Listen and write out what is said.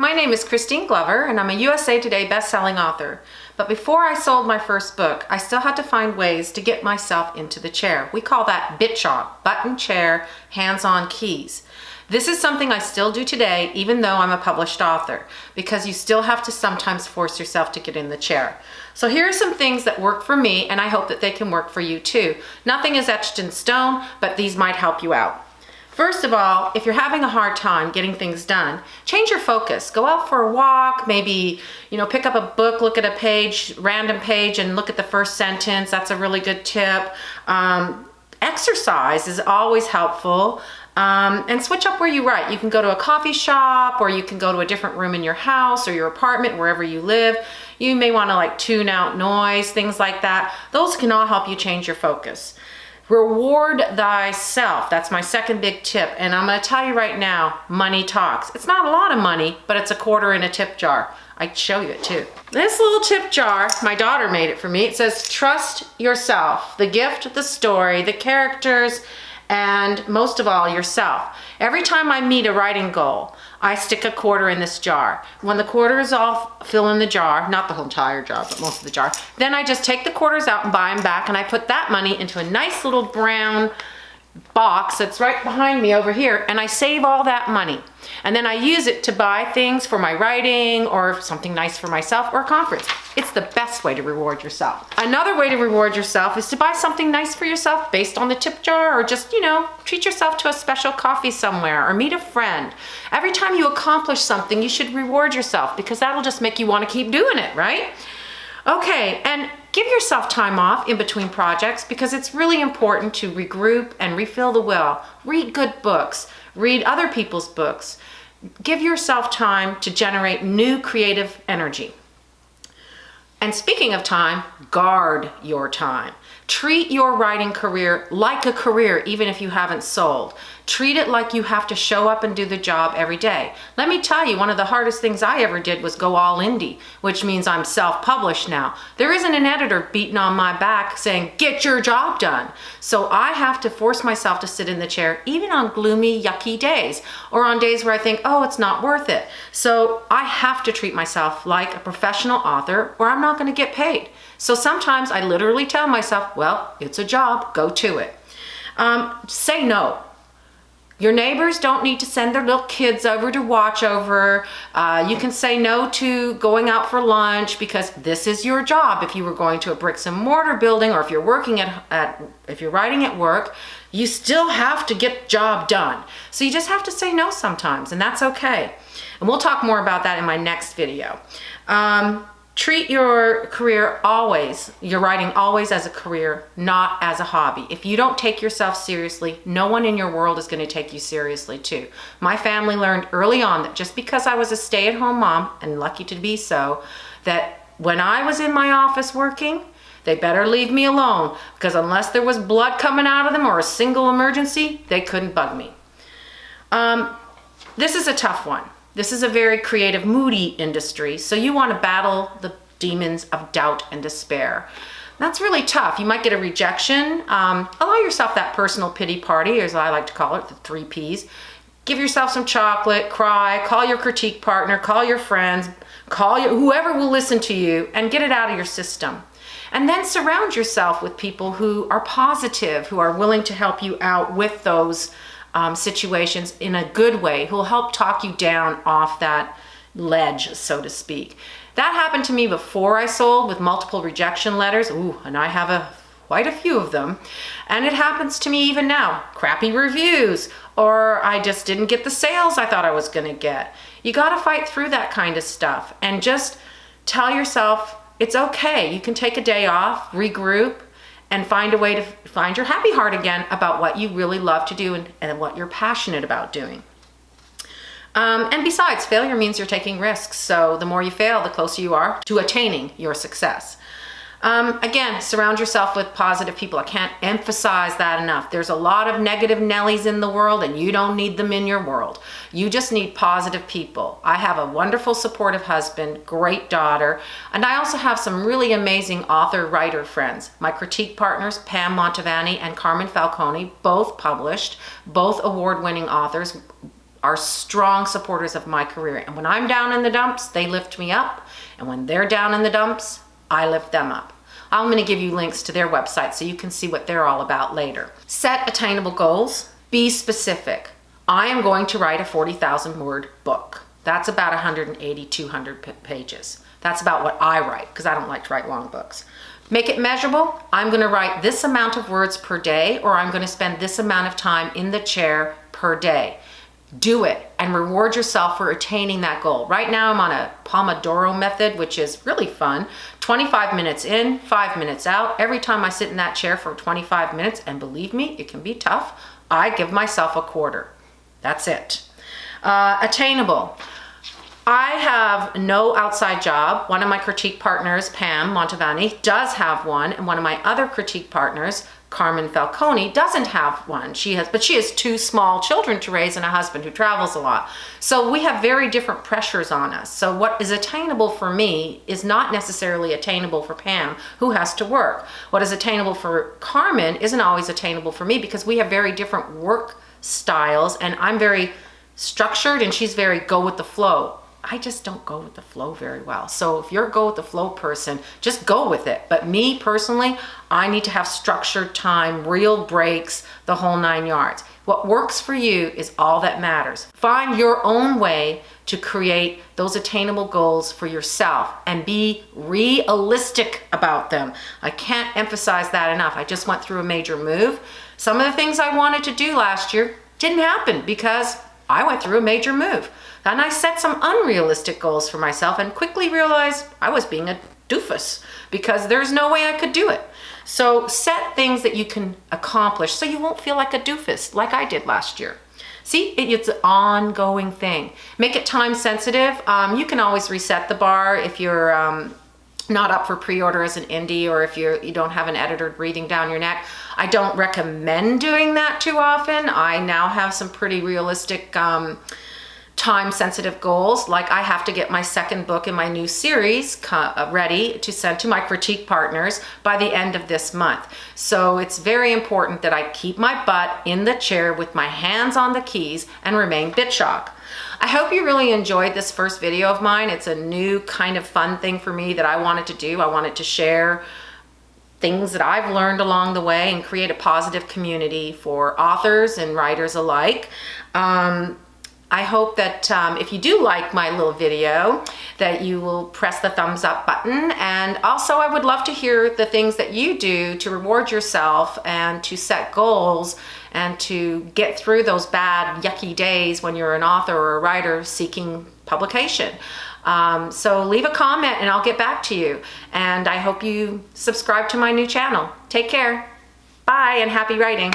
my name is Christine Glover and I'm a USA Today best-selling author. But before I sold my first book, I still had to find ways to get myself into the chair. We call that BICHOK, button chair, hands-on keys. This is something I still do today, even though I'm a published author, because you still have to sometimes force yourself to get in the chair. So here are some things that work for me, and I hope that they can work for you too. Nothing is etched in stone, but these might help you out. First of all, if you're having a hard time getting things done, change your focus. Go out for a walk, maybe, pick up a book, look at a page, random page, and look at the first sentence. That's a really good tip. Exercise is always helpful. And switch up where you write. You can go to a coffee shop, or you can go to a different room in your house or your apartment, wherever you live. You may want to tune out noise, things like that. Those can all help you change your focus. Reward thyself. That's my second big tip. And I'm going to tell you right now, money talks. It's not a lot of money, but it's a quarter in a tip jar. I'd show you it too. This little tip jar, my daughter made it for me. It says, trust yourself. The gift, the story, the characters, and most of all, yourself. Every time I meet a writing goal, I stick a quarter in this jar. When the quarter is all fill in the jar, not the whole entire jar, but most of the jar, then I just take the quarters out and buy them back, and I put that money into a nice little brown box that's right behind me over here, and I save all that money. And then I use it to buy things for my writing or something nice for myself or a conference. It's the best way to reward yourself. Another way to reward yourself is to buy something nice for yourself based on the tip jar, or just, treat yourself to a special coffee somewhere or meet a friend. Every time you accomplish something, you should reward yourself, because that'll just make you want to keep doing it, right? Okay, and give yourself time off in between projects, because it's really important to regroup and refill the well. Read good books. Read other people's books. Give yourself time to generate new creative energy. And speaking of time, guard your time. Treat your writing career like a career, even if you haven't sold. Treat it like you have to show up and do the job every day. Let me tell you, one of the hardest things I ever did was go all indie, which means I'm self-published now. There isn't an editor beating on my back saying, get your job done. So I have to force myself to sit in the chair, even on gloomy, yucky days, or on days where I think, oh, it's not worth it. So I have to treat myself like a professional author, or I'm not going to get paid. So sometimes I literally tell myself, well, it's a job, go to it. Say no. Your neighbors don't need to send their little kids over to watch over. You can say no to going out for lunch, because this is your job. If you were going to a bricks and mortar building, or if you're working if you're writing at work, you still have to get the job done. So you just have to say no sometimes, and that's okay. And we'll talk more about that in my next video. Treat your career always, your writing always, as a career, not as a hobby. If you don't take yourself seriously, no one in your world is going to take you seriously too. My family learned early on that just because I was a stay-at-home mom, and lucky to be so, that when I was in my office working, they better leave me alone, because unless there was blood coming out of them or a single emergency, they couldn't bug me. This is a tough one. This is a very creative, moody industry, so you want to battle the demons of doubt and despair. That's really tough. You might get a rejection. Allow yourself that personal pity party, as I like to call it, the 3 Ps. Give yourself some chocolate, cry, call your critique partner, call your friends, whoever will listen to you, and get it out of your system. And then surround yourself with people who are positive, who are willing to help you out with those situations in a good way, who will help talk you down off that ledge, so to speak. That happened to me before I sold, with multiple rejection letters. Ooh, and I have quite a few of them. And it happens to me even now. Crappy reviews, or I just didn't get the sales I thought I was going to get. You got to fight through that kind of stuff, and just tell yourself it's okay. You can take a day off, regroup, and find a way to find your happy heart again about what you really love to do and what you're passionate about doing. And besides, failure means you're taking risks. So the more you fail, the closer you are to attaining your success. Again, surround yourself with positive people. I can't emphasize that enough. There's a lot of negative Nellies in the world, and you don't need them in your world. You just need positive people. I have a wonderful, supportive husband, great daughter, and I also have some really amazing author-writer friends. My critique partners, Pam Montavani and Carmen Falcone, both published, both award-winning authors. are strong supporters of my career. And when I'm down in the dumps, they lift me up. And when they're down in the dumps, I lift them up. I'm going to give you links to their website so you can see what they're all about later. Set attainable goals. Be specific. I am going to write a 40,000 word book. That's about 180, 200 pages. That's about what I write because I don't like to write long books. Make it measurable. I'm going to write this amount of words per day, or I'm going to spend this amount of time in the chair per day. Do it and reward yourself for attaining that goal. Right now I'm on a Pomodoro method, which is really fun. 25 minutes in, 5 minutes out. Every time I sit in that chair for 25 minutes, and believe me, it can be tough, I give myself a quarter. That's it. Attainable. I have no outside job. One of my critique partners, Pam Montavani, does have one, and one of my other critique partners, Carmen Falcone, doesn't have one. But she has 2 small children to raise and a husband who travels a lot. So we have very different pressures on us. So what is attainable for me is not necessarily attainable for Pam, who has to work. What is attainable for Carmen isn't always attainable for me because we have very different work styles, and I'm very structured and she's very go with the flow. I just don't go with the flow very well. So if you're a go with the flow person, just go with it. But me personally, I need to have structured time, real breaks, the whole 9 yards. What works for you is all that matters. Find your own way to create those attainable goals for yourself and be realistic about them. I can't emphasize that enough. I just went through a major move. Some of the things I wanted to do last year didn't happen because I went through a major move. And I set some unrealistic goals for myself and quickly realized I was being a doofus because there's no way I could do it. So set things that you can accomplish so you won't feel like a doofus like I did last year. See, it's an ongoing thing. Make it time sensitive. You can always reset the bar if you're not up for pre-order as an indie, or if you don't have an editor breathing down your neck. I don't recommend doing that too often. I now have some pretty realistic time-sensitive goals, like I have to get my second book in my new series ready to send to my critique partners by the end of this month. So it's very important that I keep my butt in the chair with my hands on the keys and remain BICHOK. I hope you really enjoyed this first video of mine. It's a new kind of fun thing for me that I wanted to do. I wanted to share things that I've learned along the way and create a positive community for authors and writers alike. I hope that if you do like my little video, that you will press the thumbs up button. And also I would love to hear the things that you do to reward yourself and to set goals and to get through those bad, yucky days when you're an author or a writer seeking publication. So leave a comment and I'll get back to you. And I hope you subscribe to my new channel. Take care. Bye and happy writing.